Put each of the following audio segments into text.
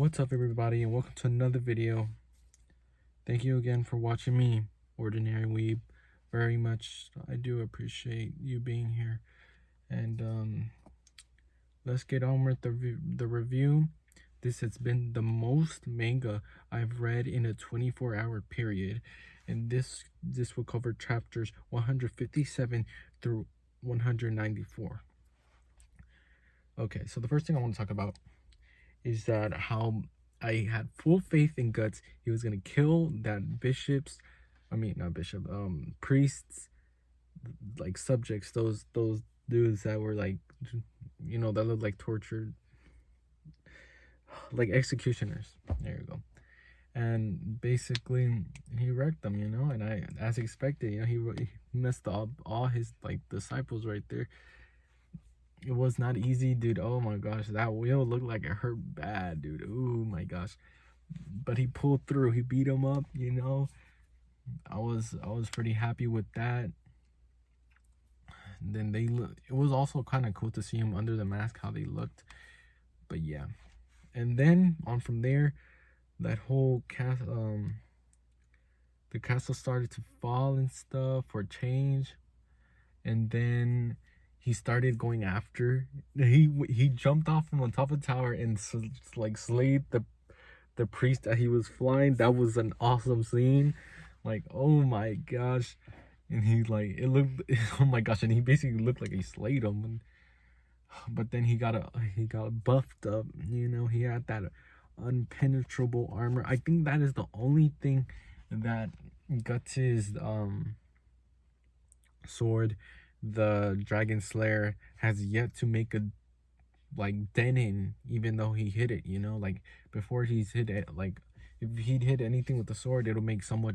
What's up, everybody, and welcome to another video. Thank you again for watching me, Ordinary Weeb. Very much, I do appreciate you being here. And let's get on with the review. This has been the most manga I've read in a 24-hour period, and this will cover chapters 157 through 194. Okay, so the first thing I want to talk about is that how I had full faith in Guts. He was gonna kill that priests, like subjects, those dudes that were like, that looked like tortured, like executioners. There you go. And basically, he wrecked them, and I, as expected, he messed up all his like disciples right there. It was not easy, dude. Oh my gosh, that wheel looked like it hurt bad, dude. Oh my gosh. But he pulled through. He beat him up, I was pretty happy with that. And then it was also kind of cool to see him under the mask, how they looked. But yeah. And then on from there, that whole the castle started to fall and stuff or change. And then he started going after. He jumped off from on top of the tower and like slayed the priest that he was flying. That was an awesome scene. Like, oh my gosh. And he like, it looked, oh my gosh, and he basically looked like he slayed him. But then he got buffed up. He had that unpenetrable armor. I think that is the only thing that Guts' sword, the Dragon Slayer, has yet to make a like dent in, even though he hit it. Like before he's hit it, like if he'd hit anything with the sword, it'll make somewhat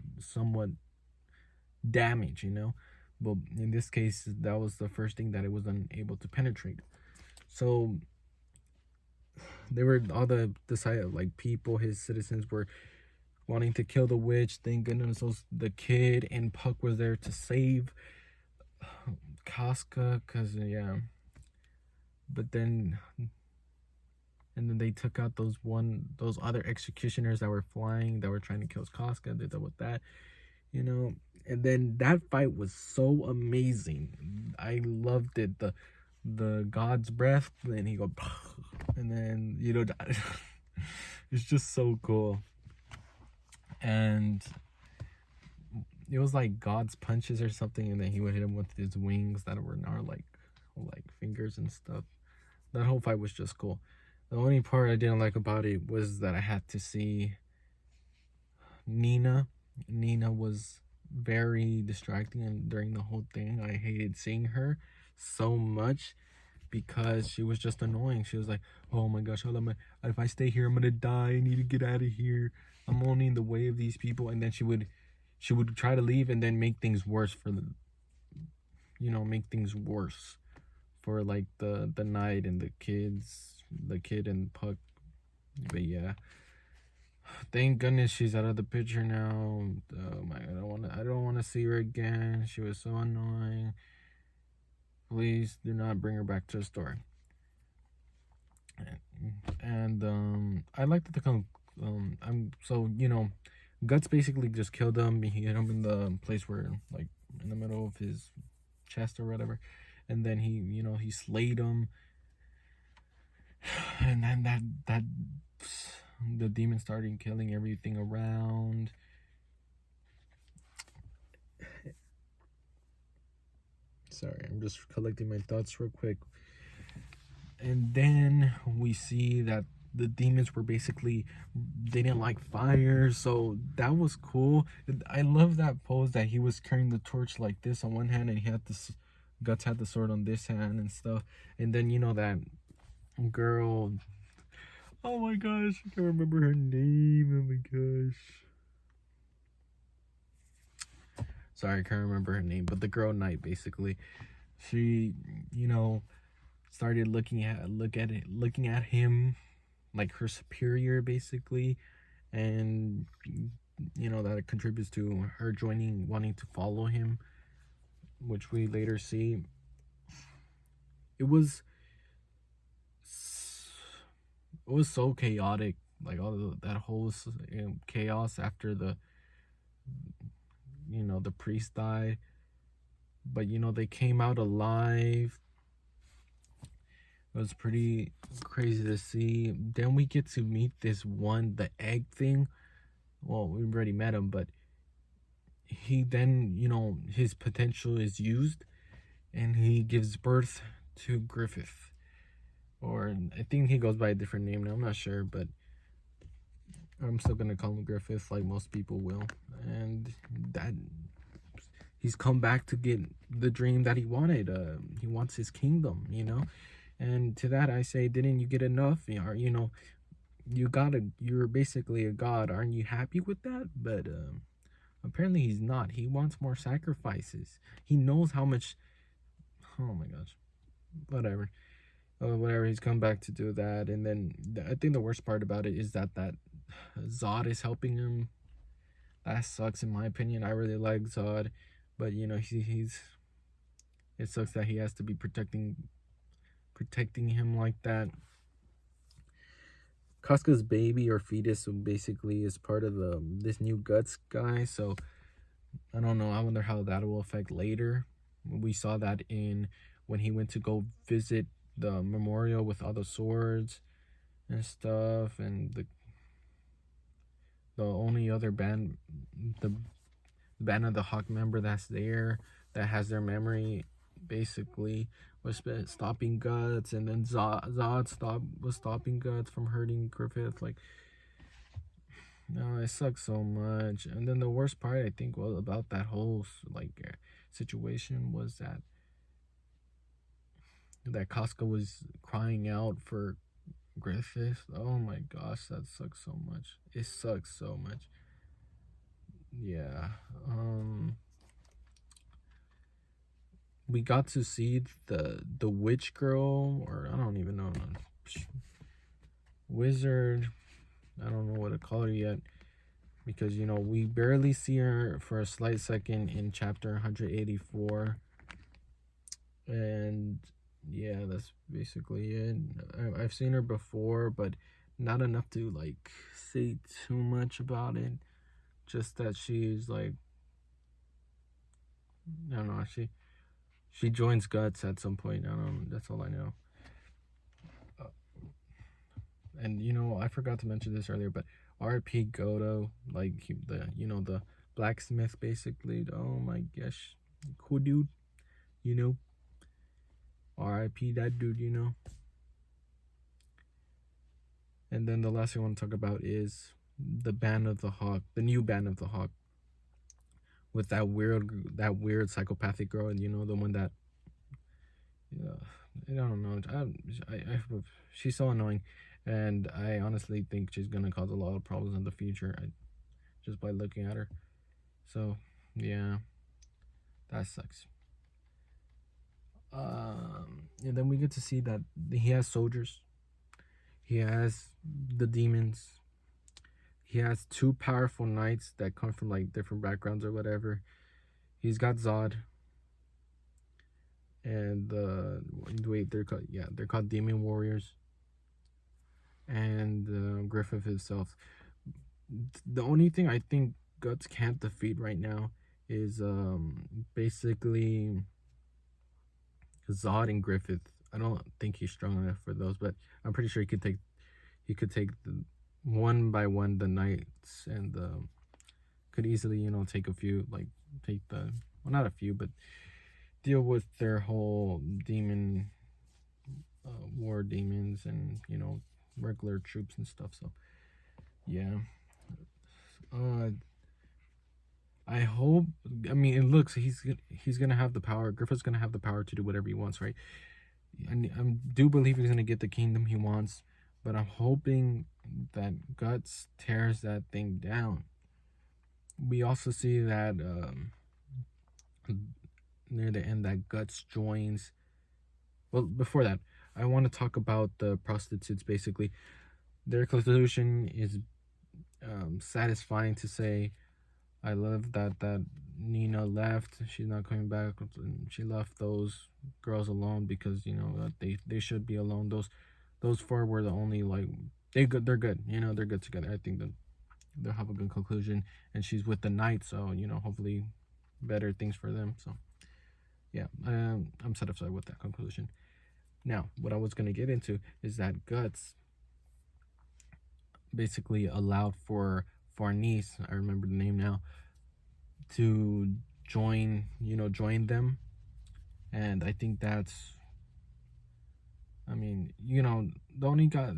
damage. But in this case, that was the first thing that it was unable to penetrate. So they were all the like people, his citizens, were wanting to kill the witch. Thank goodness the kid and Puck was there to save Casca, cause yeah. But then, and then they took out those other executioners that were flying, that were trying to kill Casca. They did with that, And then that fight was so amazing. I loved it. The God's breath, and he go, and then it's just so cool. And it was like God's punches or something, and then he would hit him with his wings that were now like fingers and stuff. That whole fight was just cool. The only part I didn't like about it was that I had to see Nina. Nina was very distracting, and during the whole thing I hated seeing her so much because she was just annoying. She was like, oh my gosh, if I stay here I'm gonna die. I need to get out of here. I'm only in the way of these people. And then she would try to leave and then make things worse for for like the night and the kid and Puck. But yeah, thank goodness she's out of the picture now. Oh my god, I don't want to see her again. She was so annoying. Please do not bring her back to the story. And I like that Guts basically just killed him. He hit him in the place where, like, in the middle of his chest or whatever, and then he slayed him. And then the demon started killing everything around. Sorry, I'm just collecting my thoughts real quick. And then we see that the demons were basically, they didn't like fire, so that was cool. I love that pose that he was carrying the torch like this on one hand, and he had this, Guts had the sword on this hand and stuff. And then that girl, oh my gosh, I can't remember her name. Oh my gosh, sorry, I can't remember her name, but the girl knight, basically, she started looking at him like her superior, basically. And that contributes to her wanting to follow him, which we later see. It was so chaotic, like that whole chaos after the priest died. But they came out alive. It was pretty crazy to see. Then we get to meet the egg thing. Well, we already met him, but he then, his potential is used and he gives birth to Griffith. Or I think he goes by a different name now, I'm not sure, but I'm still gonna call him Griffith like most people will. And that he's come back to get the dream that he wanted. He wants his kingdom, And to that I say, didn't you get enough? You're basically a god. Aren't you happy with that? But apparently he's not. He wants more sacrifices. He knows how much. Oh my gosh. Whatever. Whatever. He's come back to do that, and then I think the worst part about it is that Zod is helping him. That sucks in my opinion. I really like Zod, but he's. It sucks that he has to be protecting him like that. Casca's baby or fetus basically is part of this new Guts guy, so I don't know. I wonder how that will affect later. We saw that when he went to go visit the memorial with all the swords and stuff, and the only other the band of the Hawk member that's there that has their memory basically was stopping Guts, and then Zod was stopping Guts from hurting Griffith. Like, no, it sucks so much. And then the worst part I think was about that whole situation was that Casca was crying out for Griffith. Oh my gosh, that sucks so much. It sucks so much. Yeah. We got to see the witch girl, or I don't even know, wizard. I don't know what to call her yet, because we barely see her for a slight second in chapter 184, and yeah, that's basically it. I've seen her before, but not enough to say too much about it. Just that she's I don't know, she joins Guts at some point. I don't know, that's all I know. And I forgot to mention this earlier, but R.I.P. Goto, the blacksmith basically. Oh my gosh, cool dude. R.I.P. that dude. And then the last thing I want to talk about is the Band of the Hawk, the new Band of the Hawk, with that weird psychopathic girl, and the one that, I don't know. She's so annoying, and I honestly think she's gonna cause a lot of problems in the future. Just by looking at her. So yeah, that sucks. And then we get to see that he has soldiers. He has the demons. He has two powerful knights that come from different backgrounds or whatever. He's got Zod. And they're called Demon Warriors. And Griffith himself. The only thing I think Guts can't defeat right now is basically Zod and Griffith. I don't think he's strong enough for those, but I'm pretty sure he could take one by one the knights, and could easily take a few, not a few, but deal with their whole demon war demons and regular troops and stuff. So yeah, I hope. I mean, it looks he's gonna have the power. Griffith's gonna have the power to do whatever he wants, right? And I do believe he's gonna get the kingdom he wants, but I'm hoping that Guts tears that thing down. We also see that near the end that Guts joins. Well, before that, I want to talk about the prostitutes. Basically, their conclusion is satisfying to say, I love that Nina left. She's not coming back. She left those girls alone because they should be alone. Those four were the only they're good, you know, they're good together. I think that they'll have a good conclusion, and she's with the knight, so you know, hopefully better things for them. So yeah, I'm satisfied with that conclusion. Now, what I was going to get into is that Guts basically allowed for Farnese, I remember the name now, to join, you know, join them. And I think that's, I mean, you know, the only got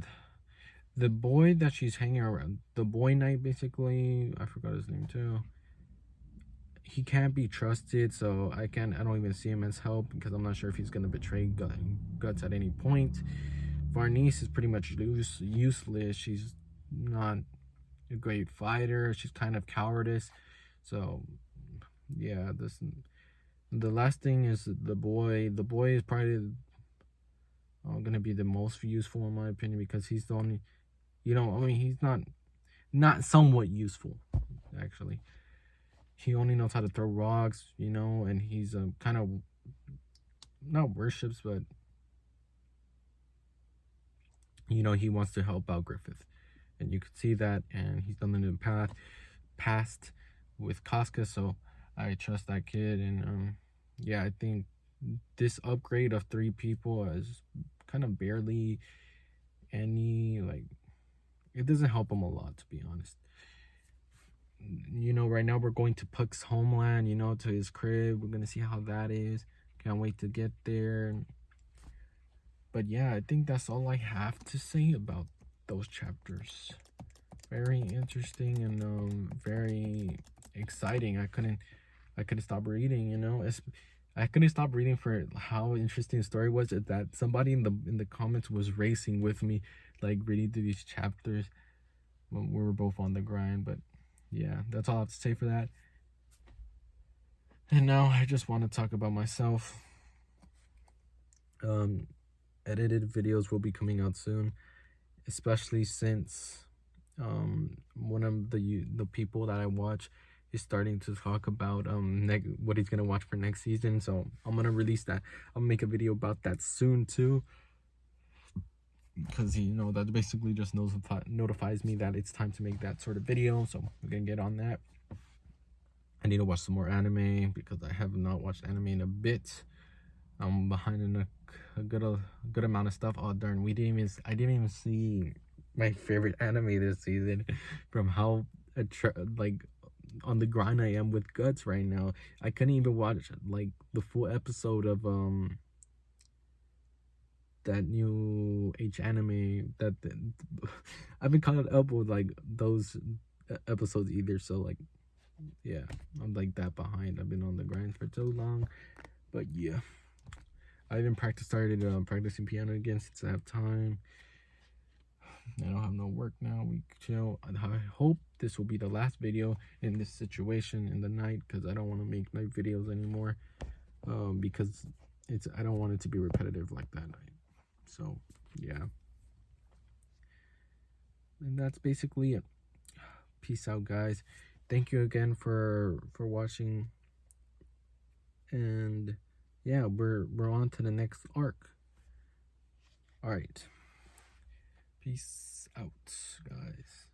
the boy that she's hanging around, the boy knight, basically, I forgot his name too. He can't be trusted, so I don't even see him as help, because I'm not sure if he's gonna betray Guts at any point. Varnice is pretty much useless. She's not a great fighter. She's kind of cowardice. So yeah, the last thing is the boy. The boy is probably gonna be the most useful in my opinion, because he's the only, you know, I mean, he's not somewhat useful, actually. He only knows how to throw rocks, you know, and he's kind of not worships, but you know, he wants to help out Griffith, and you could see that, and he's done it in the past with Casca, so I trust that kid. And yeah, I think this upgrade of 3 people is kind of barely any, like, it doesn't help him a lot, to be honest. You know, right now we're going to Puck's homeland, you know, to his crib. We're gonna see how that is. Can't wait to get there. But yeah, I think that's all I have to say about those chapters. Very interesting and very exciting. I couldn't stop reading, you know. I couldn't stop reading for how interesting the story was. That somebody in the comments was racing with me, like reading through these chapters when we were both on the grind. But yeah, that's all I have to say for that. And now I just want to talk about myself. Edited videos will be coming out soon, especially since one of the people that I watch is starting to talk about what he's gonna watch for next season. So I'm gonna release that. I'll make a video about that soon too, because you know that basically just notifies me that it's time to make that sort of video. So we're gonna get on that. I need to watch some more anime, because I have not watched anime in a bit. I'm behind in a good amount of stuff. Oh darn, I didn't even see my favorite anime this season, from how like on the grind I am with Guts right now. I couldn't even watch like the full episode of that new H anime that I've been caught up with, like, those episodes either. So like, yeah, I'm like that behind. I've been on the grind for too long. But yeah, I even started practicing piano again, since I have time. I don't have no work now. We chill. I hope this will be the last video in this situation in the night, because I don't want to make night videos anymore. Because I don't want it to be repetitive like that. So yeah, and that's basically it. Peace out, guys. Thank you again for watching. And yeah, we're on to the next arc. All right. Peace out, guys.